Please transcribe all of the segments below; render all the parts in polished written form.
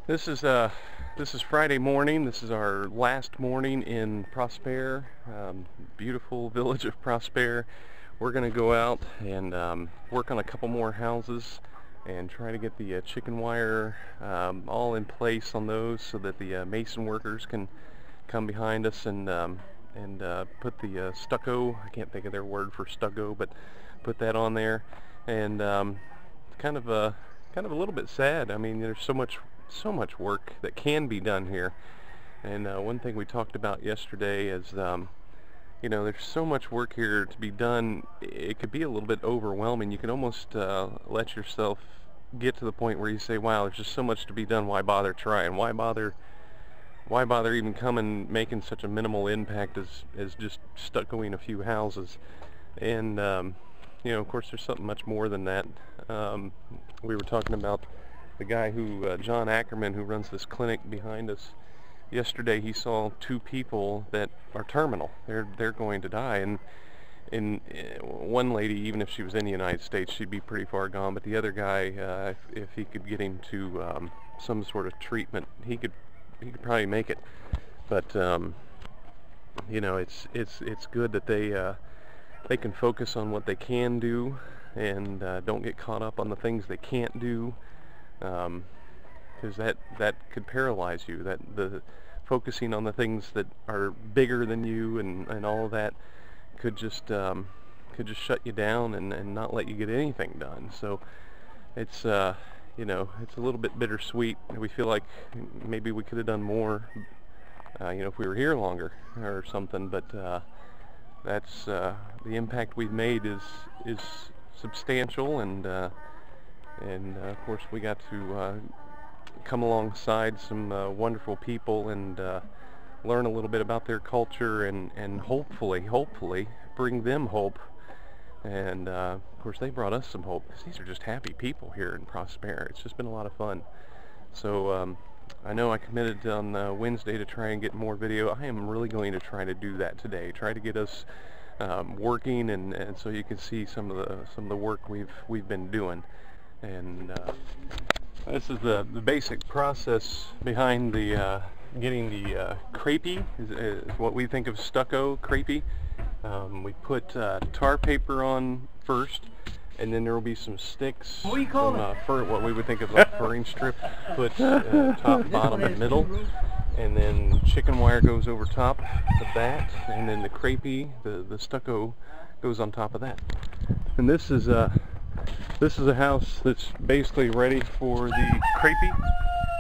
This is Friday morning. This is our last morning in Prosper, beautiful village of Prosper. We're going to go out and work on a couple more houses and try to get the chicken wire all in place on those so that the mason workers can come behind us and put the stucco. I can't think of their word for stucco, but put that on there. And kind of a little bit sad. I mean, there's so much work that can be done here. And one thing we talked about yesterday is you know, there's so much work here to be done. It could be a little bit overwhelming. You can almost let yourself get to the point where you say, wow, there's just so much to be done, why bother trying? Why bother even coming, making such a minimal impact as just stuccoing a few houses? And you know, of course there's something much more than that. We were talking about the guy who, John Ackerman, who runs this clinic behind us. Yesterday he saw two people that are terminal. They're going to die, and one lady, even if she was in the United States, she'd be pretty far gone. But the other guy, if he could get him to some sort of treatment, he could probably make it. But you know, it's good that they can focus on what they can do and don't get caught up on the things they can't do. Because that could paralyze you. That the focusing on the things that are bigger than you and all of that could just shut you down and not let you get anything done. So it's you know, it's a little bit bittersweet. We feel like maybe we could have done more, you know, if we were here longer or something. But that's the impact we've made is substantial, and of course we got to come alongside some wonderful people and learn a little bit about their culture and hopefully bring them hope. And of course they brought us some hope, because these are just happy people here in Prosper. It's just been a lot of fun. So I know I committed on Wednesday to try and get more video. I am really going to try to do that today. Try to get us working, and so you can see some of the work we've been doing. And this is the basic process behind the getting the crepey, is what we think of stucco crepey. We put tar paper on first, and then there will be some sticks, what we would think of a furring strip, put top, bottom, and middle, and then chicken wire goes over top of that, and then the crepey, the stucco, goes on top of that. And this is a house that's basically ready for the crepey.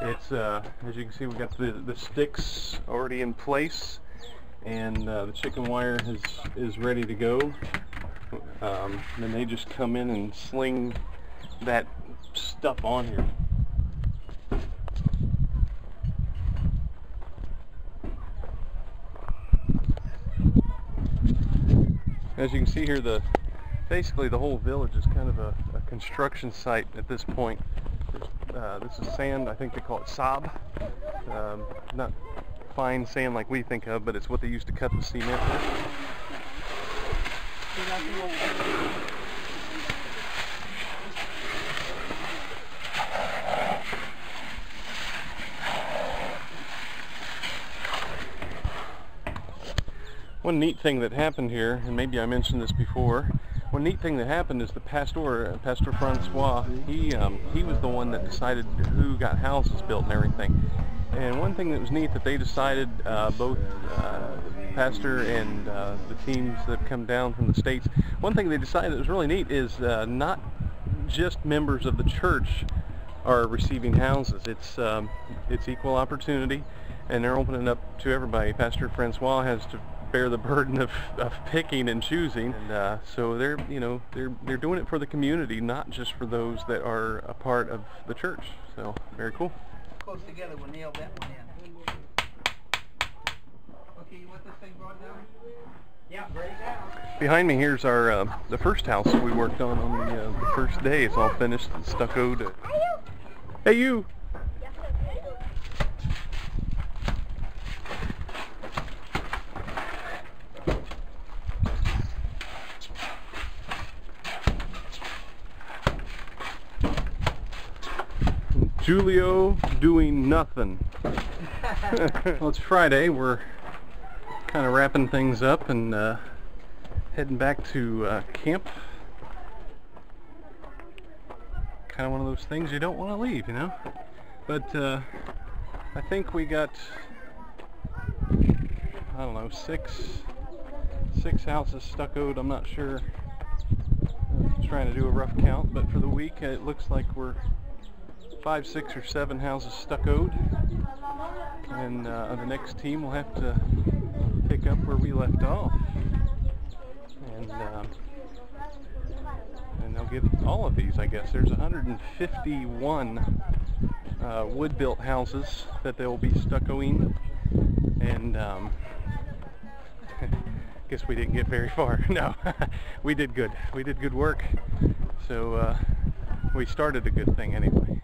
It's as you can see, we've got the sticks already in place, and the chicken wire is ready to go. Then they just come in and sling that stuff on here. As you can see here, basically the whole village is kind of a construction site at this point. This is sand. I think they call it sob. Not fine sand like we think of, but it's what they used to cut the cement with. One neat thing that happened here, and maybe I mentioned this before, one neat thing that happened is the Pastor Francois, he was the one that decided who got houses built and everything. And one thing that was neat that they decided, both Pastor and the teams that have come down from the States, one thing they decided that was really neat is not just members of the church are receiving houses. It's equal opportunity, and they're opening up to everybody. Pastor Francois has to bear the burden of picking and choosing, and so they're doing it for the community, not just for those that are a part of the church. So very cool. Close together, we'll nail that one in. Okay, you want this thing brought down? Yeah, bring it down. Behind me here's our the first house we worked on the first day. It's all finished and stuccoed. Hey you! Julio doing nothing. Well, it's Friday. We're kind of wrapping things up and heading back to camp. Kind of one of those things you don't want to leave, you know. But I think we got, I don't know, six houses stuccoed. I'm not sure. I'm trying to do a rough count, but for the week it looks like we're 5, 6, or 7 houses stuccoed, and the next team will have to pick up where we left off, and they'll get all of these, I guess. There's 151 wood-built houses that they'll be stuccoing, and guess we didn't get very far. No, we did good. We did good work, so we started a good thing anyway.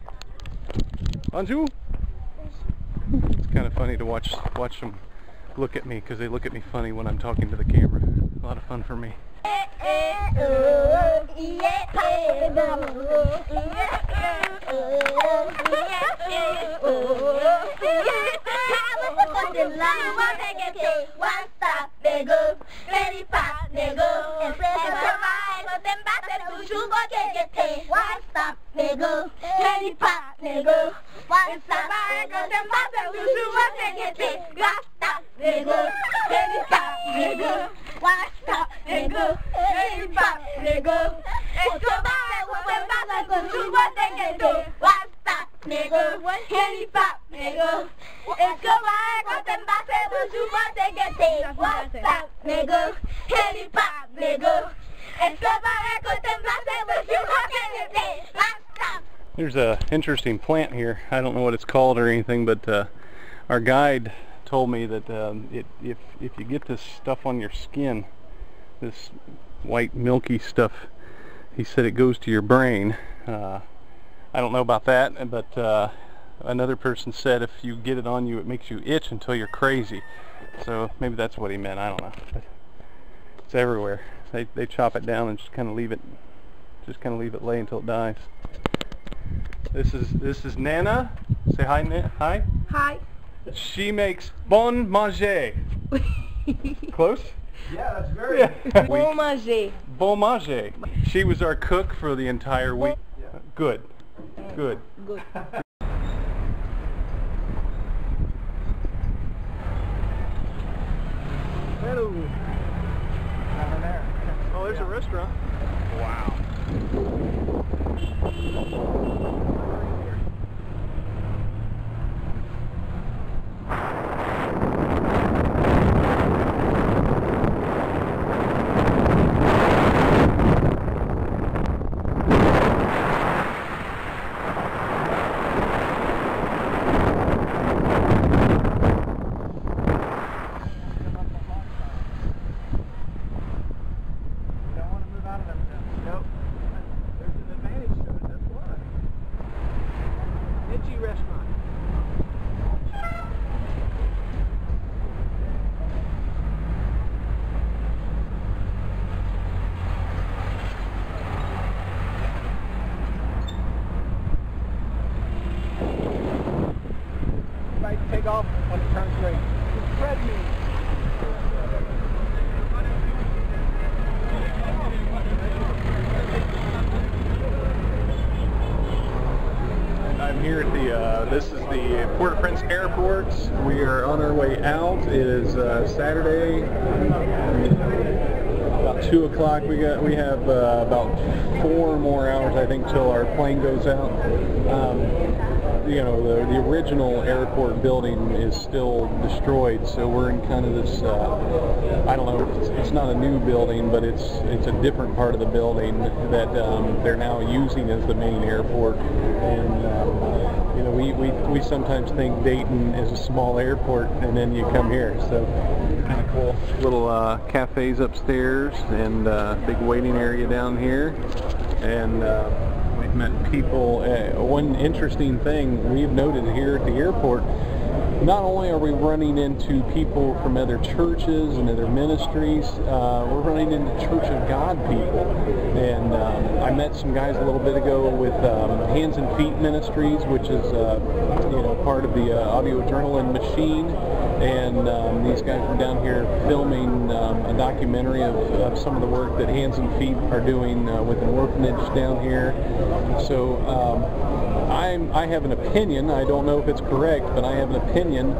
Bonjour. It's kind of funny to watch them look at me, because they look at me funny when I'm talking to the camera. A lot of fun for me. There's a interesting plant here. I don't know what it's called or anything, but our guide told me that if you get this stuff on your skin, this white milky stuff, he said it goes to your brain. I don't know about that, but another person said if you get it on you, it makes you itch until you're crazy. So maybe that's what he meant. I don't know. But it's everywhere. They chop it down and just kind of leave it lay until it dies. This is Nana. Say hi, hi. Hi. She makes bon manger. Close? Yeah, that's very Yeah. Bon manger. Bon manger. She was our cook for the entire week. Good. Good. Good. Hello. down there. Oh, there's a restaurant. Wow. Take off when it turns green. Tread me. I'm here at the, this is the Port-au-Prince Airport. We are on our way out. It is Saturday, about 2 o'clock. We have about 4 more hours, I think, till our plane goes out. You know, the original airport building is still destroyed, so we're in kind of this, I don't know, it's not a new building, but it's a different part of the building that they're now using as the main airport. And you know, we sometimes think Dayton is a small airport, and then you come here, so kind of cool. Little cafes upstairs, and big waiting area down here, and we've met people. One interesting thing we've noted here at the airport not only are we running into people from other churches and other ministries, we're running into Church of God people. And I met some guys a little bit ago with Hands and Feet Ministries, which is part of the audio journaling machine. And these guys were down here filming a documentary of some of the work that Hands and Feet are doing with an orphanage down here. So I have an opinion, I don't know if it's correct, but I have an opinion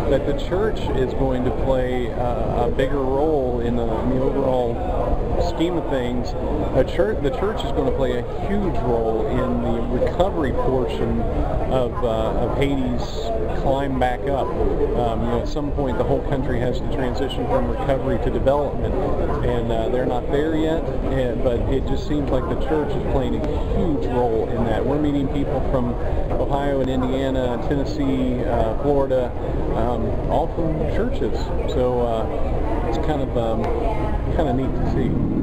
that the church is going to play a bigger role in the overall scheme of things. The church is going to play a huge role in the recovery portion of Haiti's climb back up. At some point the whole country has to transition from recovery to development, and they're not there yet, but it just seems like the church is playing a huge role in that. We're meeting people from Ohio and Indiana, Tennessee, Florida, all from churches. So it's kind of neat to see.